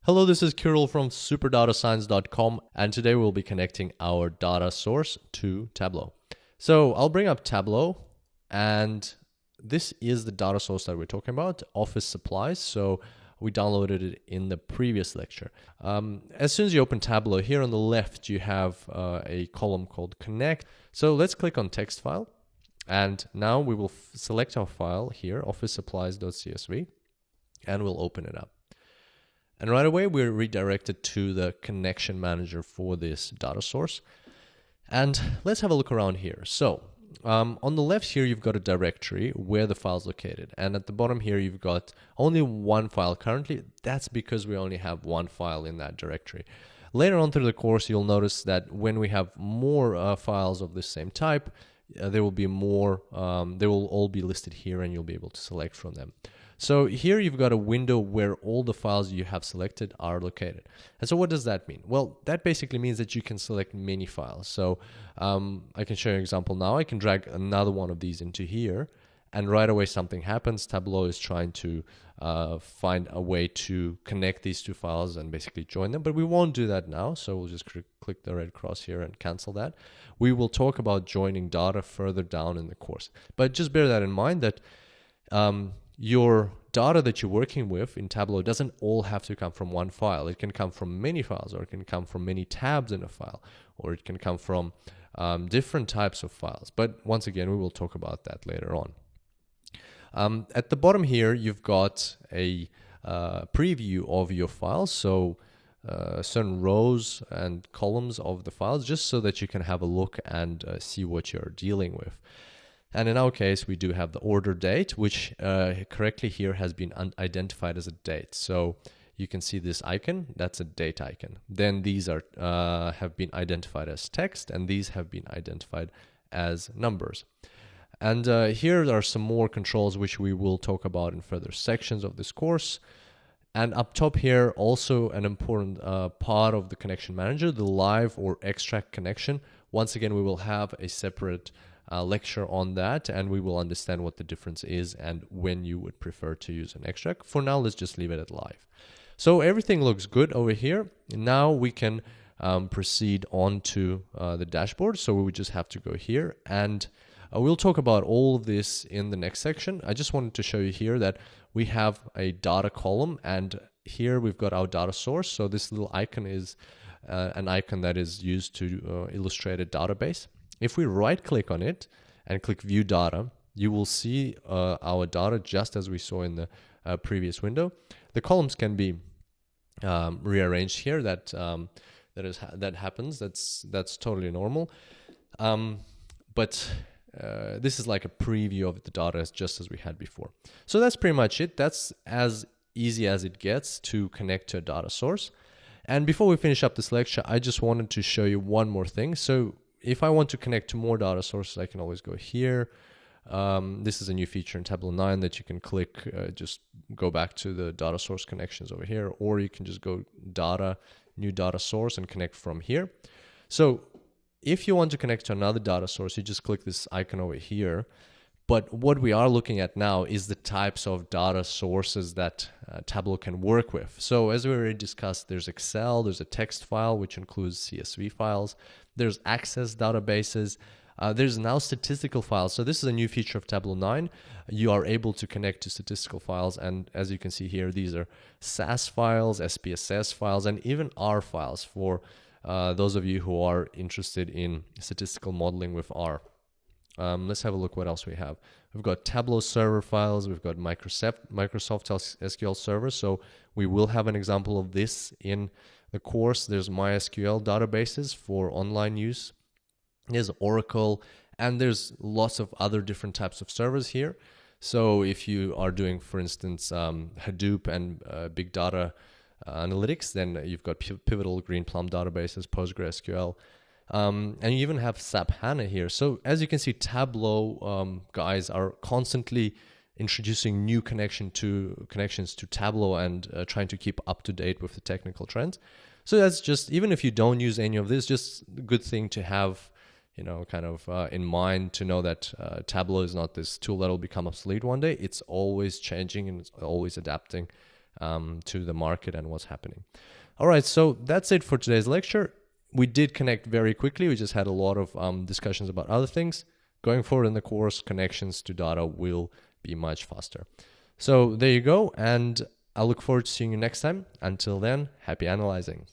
Hello, this is Kirill from superdatascience.com, and today we'll be connecting our data source to Tableau. So I'll bring up Tableau, and this is the data source that we're talking about, office supplies. So we downloaded it in the previous lecture. As soon as you open Tableau, here on the left, you have a column called Connect. So let's click on text file. And now we will select our file here, office supplies.csv, and we'll open it up. And right away, we're redirected to the connection manager for this data source. And let's have a look around here. So on the left here, you've got a directory where the file is located. And at the bottom here, you've got only one file currently. That's because we only have one file in that directory. Later on through the course, you'll notice that when we have more files of the same type, there will be more, they will all be listed here and you'll be able to select from them. So here you've got a window where all the files you have selected are located. And so what does that mean? Well, that basically means that you can select many files. So I can show you an example now. I can drag another one of these into here, and right away something happens. Tableau is trying to find a way to connect these two files and basically join them, but we won't do that now. So we'll just click the red cross here and cancel that. We will talk about joining data further down in the course, but just bear that in mind that your data that you're working with in Tableau doesn't all have to come from one file. It can come from many files, or it can come from many tabs in a file, or it can come from different types of files. But once again, we will talk about that later on. At the bottom here, you've got a preview of your files. So certain rows and columns of the files, just so that you can have a look and see what you're dealing with. And in our case, we do have the order date, which correctly here has been identified as a date. So you can see this icon, that's a date icon. Then these are have been identified as text, and these have been identified as numbers. And here are some more controls which we will talk about in further sections of this course. And up top here, also an important part of the connection manager, the live or extract connection. Once again, we will have a separate lecture on that, and we will understand what the difference is and when you would prefer to use an extract. For now, let's just leave it at live. So everything looks good over here. Now we can proceed on to the dashboard. So we would just have to go here, and we'll talk about all of this in the next section. I just wanted to show you here that we have a data column, and here we've got our data source. So this little icon is an icon that is used to illustrate a database. If we right click on it and click view data, you will see our data just as we saw in the previous window. The columns can be rearranged here. That happens. That's totally normal. But this is like a preview of the data just as we had before. So that's pretty much it. That's as easy as it gets to connect to a data source. And before we finish up this lecture, I just wanted to show you one more thing. So if I want to connect to more data sources, I can always go here. This is a new feature in Tableau 9 that you can click, just go back to the data source connections over here, or you can just go data, new data source, and connect from here. So if you want to connect to another data source, you just click this icon over here. But what we are looking at now is the types of data sources that Tableau can work with. So as we already discussed, there's Excel, there's a text file, which includes CSV files. There's Access databases. There's now statistical files. So this is a new feature of Tableau 9. You are able to connect to statistical files. And as you can see here, these are SAS files, SPSS files, and even R files for those of you who are interested in statistical modeling with R. Let's have a look what else we have. We've got Tableau server files. We've got Microsoft SQL Server. So we will have an example of this in the course. There's MySQL databases for online use. There's Oracle, and there's lots of other different types of servers here. So if you are doing, for instance, Hadoop and big data analytics, then you've got Pivotal, Greenplum databases, PostgreSQL. And you even have SAP HANA here. So as you can see, Tableau guys are constantly introducing new connections to Tableau and trying to keep up to date with the technical trends. So that's just, even if you don't use any of this, just a good thing to have, kind of in mind, to know that Tableau is not this tool that will become obsolete one day. It's always changing and it's always adapting to the market and what's happening. All right, so that's it for today's lecture. We did connect very quickly. We just had a lot of discussions about other things. Going forward in the course, connections to data will be much faster. So there you go, and I look forward to seeing you next time. Until then, happy analyzing.